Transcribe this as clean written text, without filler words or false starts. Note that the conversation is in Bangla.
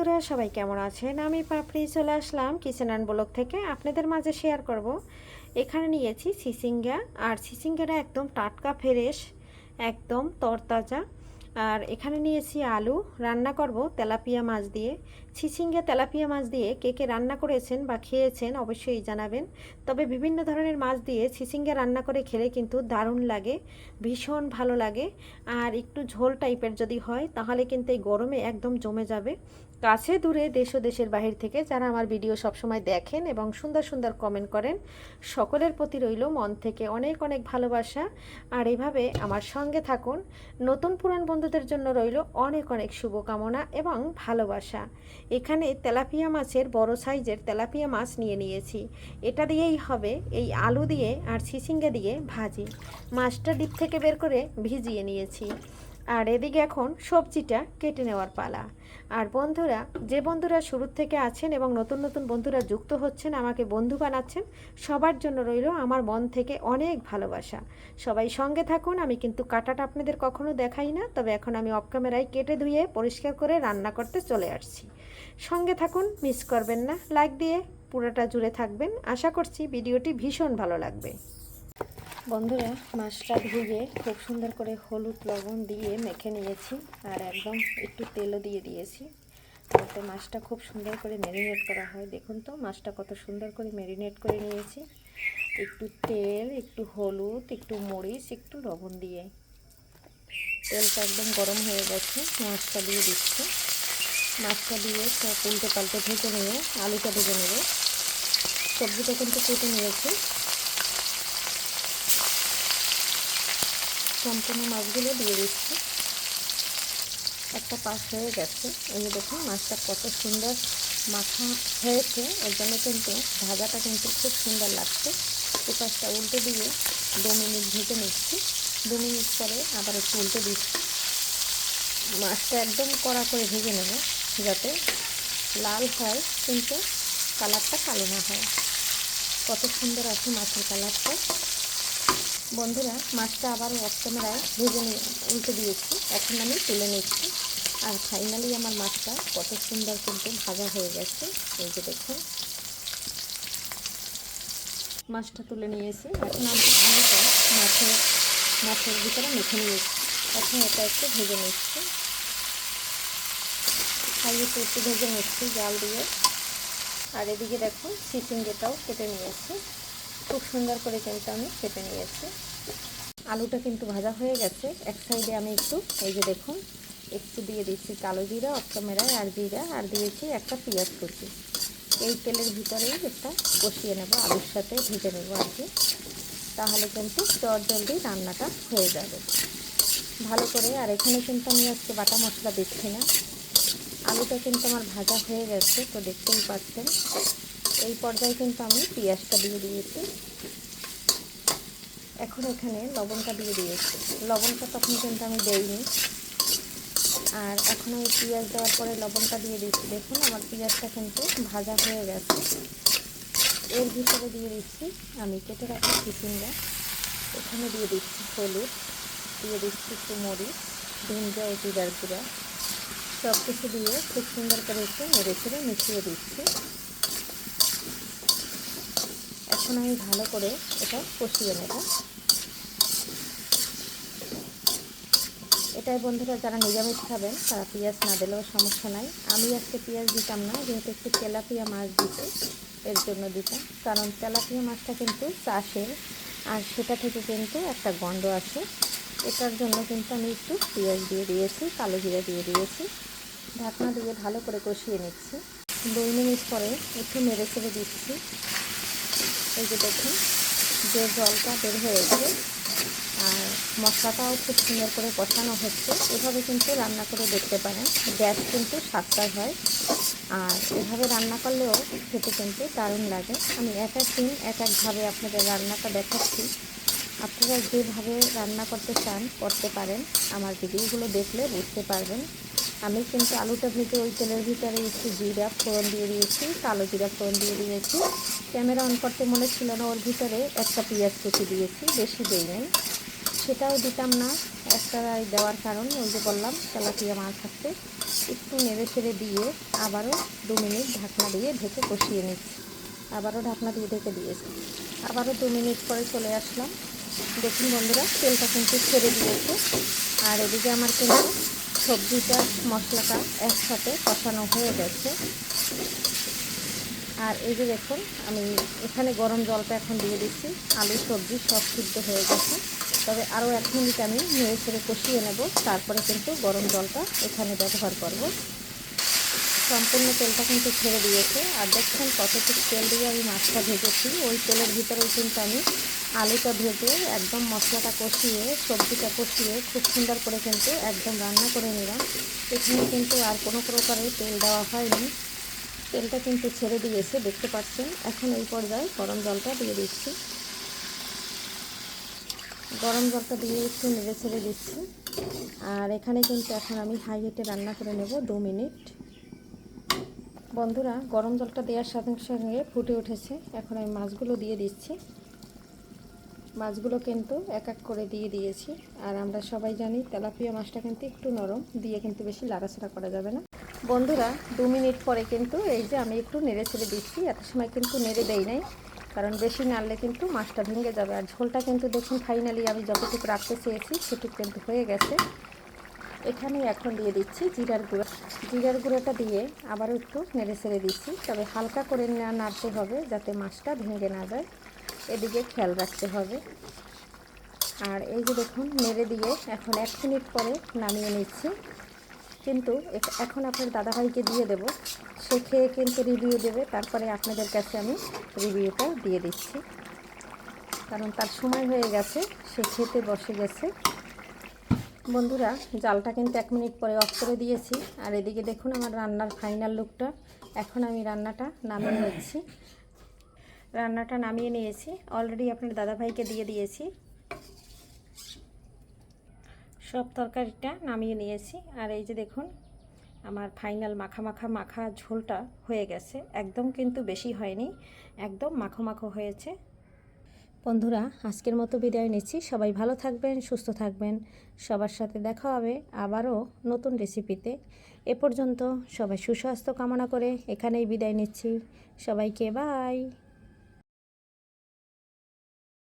বন্ধুরা সবাই কেমন আছেন? আমি পাপড়ি চলে আসলাম কিচেন অ্যান্ড ব্লগ থেকে আপনাদের মাঝে শেয়ার করব। এখানে নিয়েছি চিচিঙ্গা, আর চিচিঙ্গাটা একদম টাটকা ফ্রেশ, একদম তরতাজা। আর এখানে নিয়েছি আলু, রান্না করব তেলাপিয়া মাছ দিয়ে। চিচিঙ্গা তেলাপিয়া মাছ দিয়ে কে কে রান্না করেছেন বা খেয়েছেন অবশ্যই জানাবেন। তবে বিভিন্ন ধরনের মাছ দিয়ে চিচিঙ্গা রান্না করে খেলে কিন্তু দারুণ লাগে, ভীষণ ভালো লাগে। আর একটু ঝোল টাইপের যদি হয় তাহলে কিন্তু এই গরমে একদম জমে যাবে। কাছে দূরে দেশ ও দেশের বাহির থেকে যারা আমার ভিডিও সবসময় দেখেন এবং সুন্দর সুন্দর কমেন্ট করেন, সকলের প্রতি রইল মন থেকে অনেক অনেক ভালোবাসা। আর এভাবে আমার সঙ্গে থাকুন। নতুন পুরান বন্ধুদের জন্য রইল অনেক অনেক শুভকামনা এবং ভালোবাসা। এখানে তেলাপিয়া মাছের বড় সাইজের তেলাপিয়া মাছ নিয়েছি। এটা দিয়েই হবে এই আলু দিয়ে আর চিচিঙ্গা দিয়ে ভাজি। মাছটা ডিপ থেকে বের করে ভিজিয়ে নিয়েছি। আর এদিকে এখন সবজিটা কেটে নেওয়ার পালা। আর বন্ধুরা, যে বন্ধুরা শুরু থেকে আছেন এবং নতুন নতুন বন্ধুরা যুক্ত হচ্ছেন, আমাকে বন্ধু বানাচ্ছেন, সবার জন্য রইল আমার মন থেকে অনেক ভালোবাসা। সবাই সঙ্গে থাকুন। আমি কিন্তু কাটাটা আপনাদের কখনো দেখাই না, তবে এখন আমি অফ ক্যামেরায় কেটে ধুয়ে পরিষ্কার করে রান্না করতে চলে আসছি। সঙ্গে থাকুন, মিস করবেন না, লাইক দিয়ে পুরোটা জুড়ে থাকবেন। আশা করছি ভিডিওটি ভীষণ ভালো লাগবে। বন্ধুরা, মাছটা ধুয়ে খুব সুন্দর করে হলুদ লবণ দিয়ে মেখে নিয়েছি, আর একদম একটু তেলও দিয়ে দিয়েছি, যাতে মাছটা খুব সুন্দর করে ম্যারিনেট করা হয়। দেখুন তো মাছটা কত সুন্দর করে ম্যারিনেট করে নিয়েছি। একটু তেল, একটু হলুদ, একটু মরিচ, একটু লবণ দিয়ে। তেলটা একদম গরম হয়ে গেছে, মাছটা দিয়ে দিচ্ছি। মাছটা দিয়ে সব উল্টে পাল্টে ভেজে নিয়ে আলুটা ভেজে নেব। সবজিটা কিন্তু কেটে নিয়েছি। সম্পূর্ণ মাছগুলো দিয়ে দিচ্ছি। একটা পাশ হয়ে গেছে, এই দেখুন মাছটা কত সুন্দর মাখা হয়েছে, এর জন্য কিন্তু ভাজাটা কিন্তু খুব সুন্দর লাগছে। এই পাশটা উল্টে দিয়ে 2 মিনিট ভেজে নিচ্ছি। 2 মিনিট পরে আবার একটু উল্টে দিচ্ছি। মাছটা একদম কড়া করে ভেজে নেব, যাতে লাল হয় কিন্তু কালারটা কালো না হয়। কত সুন্দর আছে মাছের কালারটা। বন্ধুরা, মাছটা আবার অফ ক্যামেরায় ভেজে নিয়ে উল্টে দিয়েছি, এখন আমি তুলে নিচ্ছি। আর ফাইনালি আমার মাছটা কত সুন্দর কিন্তু ভাজা হয়ে গেছে। এই যে দেখুন, মাছটা তুলে নিয়েছি। এখন আমি আলুটা মাছের ভিতরে মেখে নিয়েছি। এখন এটা একটু ভেজে নিচ্ছি, আলুটা একটু ভেজে নিচ্ছি জাল দিয়ে। আর এদিকে দেখুন চিচিঙ্গাটাও কেটে নিয়েছি, খুব সুন্দর করে কিন্তু আমি কেটে নিয়েছি। আলুটা কিন্তু ভাজা হয়ে গেছে। এক সাইডে আমি একটু, এই যে দেখুন, একটু দিয়ে দিচ্ছি কালো জিরা অফ ক্যামেরায়, আর জিরা, আর দিয়েছি একটা পেঁয়াজ কুচি। এই তেলের ভিতরেই একটা কষিয়ে নেব, আলুর সাথে ভেজে নেব আর কি। তাহলে কিন্তু জলদি রান্নাটা হয়ে যাবে ভালো করে। আর এখানে কিন্তু আমি আজকে বাটা মশলা দিচ্ছি না। আলুটা কিন্তু আমার ভাজা হয়ে গেছে, তো দেখতেই পাচ্ছেন। এই পর্যায়ে কিন্তু আমি পেঁয়াজটা দিয়ে দিয়েছি। এখন এখানে লবণটা দিয়ে দিয়েছি। লবণটা তখন কিন্তু আমি দেইনি। আর এখন আমি পেঁয়াজ দেওয়ার পরে লবণটা দিয়ে দিচ্ছি। দেখুন আমার পেঁয়াজটা কিন্তু ভাজা হয়ে গেছে। এর ভিতরে দিয়ে দিচ্ছি আমি কেটে রাখা চিচিঙ্গা। এখানে দিয়ে দিচ্ছি হলুদ, দিয়ে দিচ্ছি একটু মরিচ, ধনিয়া ও জিরার গুঁড়া। সব কিছু দিয়ে খুব সুন্দর করে একটু নেড়ে চেড়ে মিশিয়ে দিচ্ছি। এখন আমি ভালো করে এটা কষিয়ে নেব। এটাই বন্ধুরা, যারা নিরামিষ খাবেন তারা পেঁয়াজ না দিলেও সমস্যা নাই। আমি আজকে পেঁয়াজ দিতাম না, যেহেতু একটু তেলাপিয়া মাছ দিতে, এর জন্য দিতাম। কারণ তেলাপিয়া মাছটা কিন্তু চাষের, আর সেটা থেকে কিন্তু একটা গন্ধ আসে। এটার জন্য কিন্তু আমি একটু পেঁয়াজ দিয়ে দিয়েছি, কালো জিরা দিয়ে দিয়েছি। ঢাকনা দিয়ে ভালো করে কষিয়ে নিচ্ছি। 2 মিনিট পরে একটু নেড়ে চেড়ে দিচ্ছি। এই যে দেখুন, যে জলটা বের হয়েছে, আর মশলাটাও খুব সুন্দর করে কষানো হচ্ছে। এভাবে কিন্তু রান্না করে দেখতে পারেন, গ্যাস কিন্তু সাশ্রয় হয়। আর এভাবে রান্না করলেও খেতে কিন্তু দারুণ লাগে। আমি এক এক দিন এক একভাবে আপনাদের রান্নাটা দেখাচ্ছি। আপনারা যেভাবে রান্না করতে চান করতে পারেন, আমার ভিডিওগুলো দেখলে বুঝতে পারবেন। আমি কিন্তু আলুটা ভেজে ওই তেলের ভিতরে একটু জিরা ফোড়ন দিয়ে দিয়েছি, কালো জিরা ফোড়ন দিয়ে দিয়েছি। ক্যামেরা অন করতে মনে ছিল না, ওর ভিতরে একটা পেঁয়াজ কুচি দিয়েছি, বেশি দেই নাই। সেটাও দিতাম না, একটা দেওয়ার কারণ ওই যে বললাম তেলাপিয়া মাছ থাকতে একটু নেড়ে ছেড়ে দিয়ে আবারও 2 মিনিট ঢাকনা দিয়ে ঢেকে কষিয়ে নিচ্ছি। আবারও ঢাকনা দিয়ে ঢেকে দিয়েছি, আবারও 2 মিনিট পরে চলে আসলাম। দেখুন বন্ধুরা, তেলটা কিন্তু ছেড়ে দিয়েছে। আর এদিকে আমার কিন্তু সবজিটা মশলাটা একসাথে কষানো হয়ে গেছে। আর এই যে দেখুন, আমি এখানে গরম জলটা এখন দিয়ে দিচ্ছি। আলু সবজি সব সিদ্ধ হয়ে গেছে, তবে আরও 1 মিনিট আমি নেড়ে ছেড়ে কষিয়ে নেব, তারপরে কিন্তু গরম জলটা এখানে ব্যবহার করব। সম্পূর্ণ তেলটা কিন্তু ছেড়ে দিয়েছে। আর দেখছেন কতটুকু তেল দিয়ে আমি মাছটা ভেজেছি, ওই তেলের ভিতরেই কিন্তু আমি আলুটা ভেজে একদম মশলাটা কষিয়ে সবজিটা কষিয়ে খুব সুন্দর করে কিন্তু একদম রান্না করে নিলাম। এখানে কিন্তু আর কোনো প্রকারের তেল দেওয়া হয়নি, তেলটা কিন্তু ছেড়ে দিয়েছে, দেখতে পাচ্ছেন। এখন এই পর্যায়ে গরম জলটা দিয়ে দিচ্ছি। গরম জলটা দিয়ে একটু নেড়ে ছেড়ে দিচ্ছি। আর এখানে কিন্তু এখন আমি হাই হিটে রান্না করে নেব 2 মিনিট। বন্ধুরা, গরম জলটা দেওয়ার সাথে সঙ্গে ফুটে উঠেছে। এখন আমি মাছগুলো দিয়ে দিচ্ছি। মাছগুলো কিন্তু এক এক করে দিয়ে দিয়েছি। আর আমরা সবাই জানি তেলাপিয়া মাছটা কিন্তু একটু নরম, দিয়ে কিন্তু বেশি লাড়াচাড়া করা যাবে না। বন্ধুরা, 2 মিনিট পরে কিন্তু এই যে আমি একটু নেড়ে ছেড়ে দিচ্ছি। এত সময় কিন্তু নেড়ে দেই নাই, কারণ বেশি নাড়লে কিন্তু মাছটা ভেঙে যাবে। আর ঝোলটা কিন্তু দেখুন ফাইনালি আমি যতটুকু রাখতে চেয়েছি সেটুকু কিন্তু হয়ে গেছে। এখানে এখন দিয়ে দিচ্ছি জিরার গুঁড়ো। জিরার গুঁড়োটা দিয়ে আবারও একটু নেড়ে ছেড়ে দিচ্ছি, তবে হালকা করে নাড়তে হবে যাতে মাছটা ভেঙে না যায়, এদিকে খেয়াল রাখতে হবে। আর এই যে দেখুন, নেড়ে দিয়ে এখন 1 মিনিট পরে নামিয়ে নিচ্ছি। কিন্তু এখন আপনার দাদাভাইকে দিয়ে দেব, সে খেয়ে কিন্তু রিভিউ দেবে, তারপরে আপনাদের কাছে আমি রিভিউটা দিয়ে দিচ্ছি, কারণ তার সময় হয়ে গেছে, সে খেতে বসে গেছে। বন্ধুরা, জালটা কিন্তু 1 মিনিট পরে অফ করে দিয়েছি। আর এদিকে দেখুন আমার রান্নার ফাইনাল লুকটা। এখন আমি রান্নাটা নামিয়ে নিচ্ছি। রান্নাটা নামিয়ে নিয়েছি, অলরেডি আপনার দাদাভাইকে দিয়ে দিয়েছি। সব তরকারিটা নামিয়ে নিয়েছি। আর এই যে দেখুন, আমার ফাইনাল মাখা ঝোলটা হয়ে গেছে। একদম কিন্তু বেশি হয়নি, একদম মাখো মাখো হয়েছে। বন্ধুরা, আজকের মতো বিদায় নিচ্ছি। সবাই ভালো থাকবেন, সুস্থ থাকবেন। সবার সাথে দেখা হবে আবারও নতুন রেসিপিতে। এ পর্যন্ত সবাই সুস্বাস্থ্য কামনা করে এখানেই বিদায় নিচ্ছি। সবাইকে বাই।